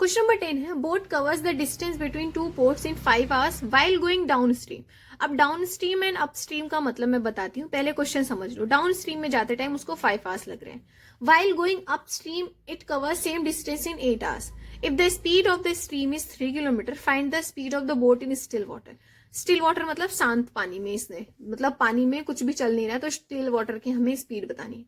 Question number 10 है, boat covers the distance between two ports in 5 hours while going downstream. अब downstream and upstream का मतलब मैं बताती हूँ, पहले क्वेश्चन समझ लो। डाउन स्ट्रीम में जाते टाइम उसको 5 आवर्स लग रहे हैं। While going up stream it covers same distance in 8 hours. If the speed of the stream is 3 kilometre, find the speed of the boat in still water. Still water मतलब शांत पानी में, इसने मतलब पानी में कुछ भी चल नहीं रहा है, तो स्टिल वाटर की हमें स्पीड बतानी है।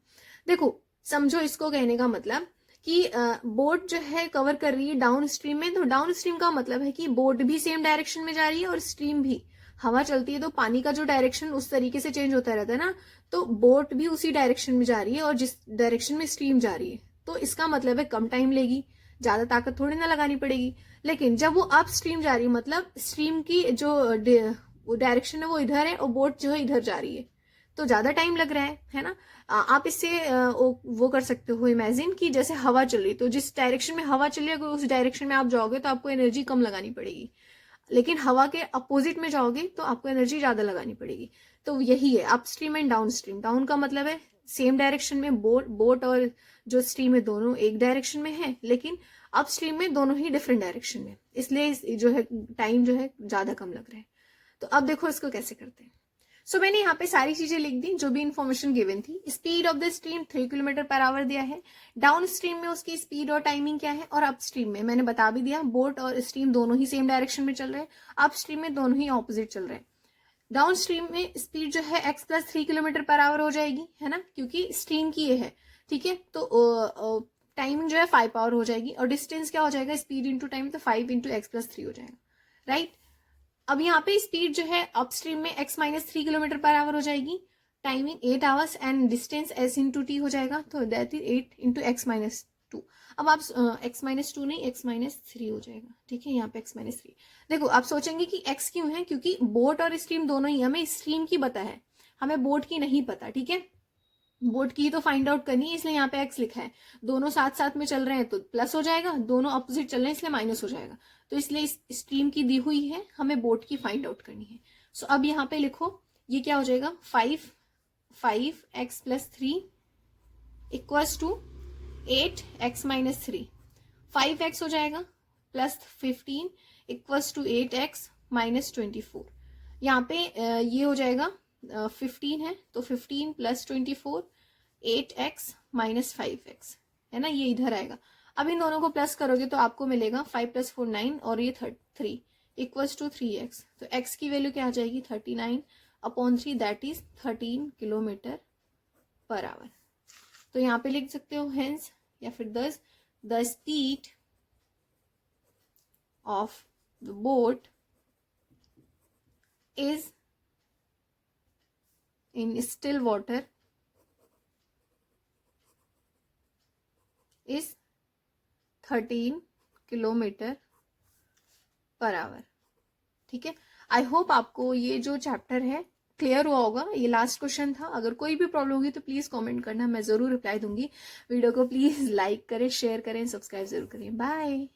देखो समझो, इसको कहने का मतलब कि बोट जो है कवर कर रही है डाउन स्ट्रीम में, तो डाउन स्ट्रीम का मतलब है कि बोट भी सेम डायरेक्शन में जा रही है और स्ट्रीम भी। हवा चलती है तो पानी का जो डायरेक्शन उस तरीके से चेंज होता रहता है ना, तो बोट भी उसी डायरेक्शन में जा रही है और जिस डायरेक्शन में स्ट्रीम जा रही है, तो इसका मतलब है कम टाइम लेगी, ज्यादा ताकत थोड़ी ना लगानी पड़ेगी। लेकिन जब वो अप स्ट्रीम जा रही है, मतलब स्ट्रीम की जो डायरेक्शन है वो इधर है और बोट जो है इधर जा रही है, तो ज्यादा टाइम लग रहा है ना। आप इससे वो कर सकते हो इमेजिन कि जैसे हवा चल रही, तो जिस डायरेक्शन में हवा चल रही है अगर उस डायरेक्शन में आप जाओगे तो आपको एनर्जी कम लगानी पड़ेगी, लेकिन हवा के अपोजिट में जाओगे तो आपको एनर्जी ज्यादा लगानी पड़ेगी। तो यही है up stream and down stream. Down का मतलब है सेम डायरेक्शन में बोट और जो स्ट्रीम है दोनों एक डायरेक्शन में है, लेकिन अप स्ट्रीम में दोनों ही डिफरेंट डायरेक्शन में, इसलिए जो है टाइम जो है ज्यादा कम लग रहा है। तो अब देखो इसको कैसे करते हैं। सो मैंने यहाँ पे सारी चीजें लिख दी जो भी इन्फॉर्मेशन गिवन थी। Speed of the stream 3 kilometre per hour दिया है। डाउन स्ट्रीम में उसकी स्पीड और टाइमिंग क्या है, और अप स्ट्रीम में मैंने बता भी दिया, बोट और स्ट्रीम दोनों ही सेम डायरेक्शन में चल रहे हैं, अप स्ट्रीम में दोनों ही ऑपोजिट चल रहे हैं। डाउन स्ट्रीम में स्पीड जो है x plus 3 kilometre per hour हो जाएगी, है ना, क्योंकि स्ट्रीम की ये है, ठीक है। तो टाइमिंग जो है 5 आवर हो जाएगी, और डिस्टेंस क्या हो जाएगा, स्पीड इंटू टाइम, तो 5 इंटू एक्स प्लस 3 हो जाएगा, राइट। अब यहाँ पे स्पीड जो है अपस्ट्रीम में x minus 3 kilometre per hour हो जाएगी, timing 8 hours and distance s into T हो जाएगा, तो that is 8 into x minus 2। अब आप x माइनस 2 नहीं, x माइनस 3 हो जाएगा, ठीक है। यहाँ पे x माइनस 3। देखो आप सोचेंगे कि x क्यों है, क्योंकि बोट और स्ट्रीम दोनों ही, हमें स्ट्रीम की पता है, हमें बोट की नहीं पता, ठीक है। बोट की तो फाइंड आउट करनी है, इसलिए यहाँ पे x लिखा है। दोनों साथ साथ में चल रहे हैं तो प्लस हो जाएगा, दोनों अपोजिट चल रहे हैं इसलिए माइनस हो जाएगा। तो इसलिए इस स्ट्रीम की दी हुई है, हमें बोट की फाइंड आउट करनी है। सो अब यहाँ पे लिखो, ये क्या हो जाएगा, 5x plus 3 equals to 8x minus 3। 5x हो जाएगा plus 15 equals to 8x minus 24। यहाँ पे ये हो जाएगा 15 है, तो 15 प्लस 24 8x माइनस 5x, है ना, ये इधर आएगा। अब इन दोनों को प्लस करोगे तो आपको मिलेगा 5 प्लस 4 9 और ये 3 इक्वल्स टू 3x। तो x की वैल्यू क्या आ जाएगी, 39/3, that is 13 kilometre per hour. तो यहाँ पे लिख सकते हो हेंस या फिर दस, the speed of the boat is in still water is 13 kilometre per hour, ठीक है। आई होप आपको ये जो चैप्टर है क्लियर हुआ होगा। ये लास्ट क्वेश्चन था। अगर कोई भी प्रॉब्लम होगी तो प्लीज कमेंट करना, मैं जरूर रिप्लाई दूंगी। वीडियो को प्लीज लाइक करें, शेयर करें, सब्सक्राइब जरूर करें। बाय।